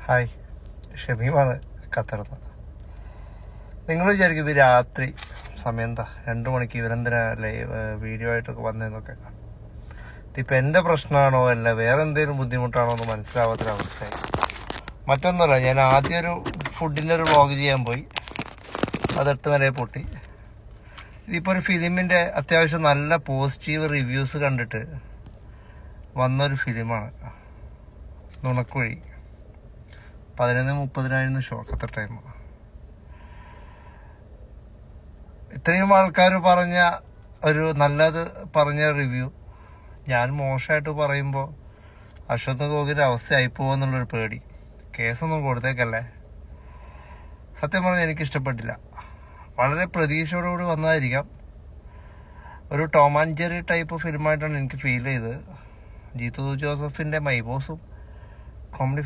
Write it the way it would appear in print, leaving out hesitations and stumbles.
Hi, ഷമീമാണ് ഖത്തറിന്ന്. നിങ്ങൾ വിചാരിക്കും ഇവർ രാത്രി സമയം എന്താ 2 മണിക്ക് ഇവരെന്തിനാ വീഡിയോ ആയിട്ടൊക്കെ വന്നതെന്നൊക്കെ. ഇതിപ്പോൾ എൻ്റെ പ്രശ്നമാണോ അല്ല വേറെ എന്തെങ്കിലും ബുദ്ധിമുട്ടാണോ എന്ന് മനസ്സിലാവാത്തൊരവസ്ഥയായി. മറ്റൊന്നുമല്ല, ഞാൻ ആദ്യം ഒരു ഫുഡിൻ്റെ ഒരു വ്ളോഗ് ചെയ്യാൻ പോയി, അത് 8 നിലയെ പൊട്ടി. ഇതിപ്പോൾ ഒരു ഫിലിമിൻ്റെ അത്യാവശ്യം നല്ല പോസിറ്റീവ് റിവ്യൂസ് കണ്ടിട്ട് വന്നൊരു ഫിലിമാണ് നുണക്കുഴി. 11:30 show Qatar time. ഇത്രയും ആൾക്കാർ പറഞ്ഞ ഒരു നല്ലത് പറഞ്ഞ റിവ്യൂ ഞാൻ മോശമായിട്ട് പറയുമ്പോൾ അശ്വത് ഗോകിൻ്റെ അവസ്ഥയായി പോകുമെന്നുള്ളൊരു പേടി. കേസൊന്നും കൊടുത്തേക്കല്ലേ. സത്യം പറഞ്ഞാൽ എനിക്കിഷ്ടപ്പെട്ടില്ല. വളരെ പ്രതീക്ഷയോടുകൂടി വന്നതായിരിക്കാം. ഒരു ടോം ആൻഡ് ജെറി ടൈപ്പ് ഫിലിമായിട്ടാണ് എനിക്ക് ഫീൽ ചെയ്തത്. ജീത്തു ജോസഫിൻ്റെ മൈബോസും കോമഡി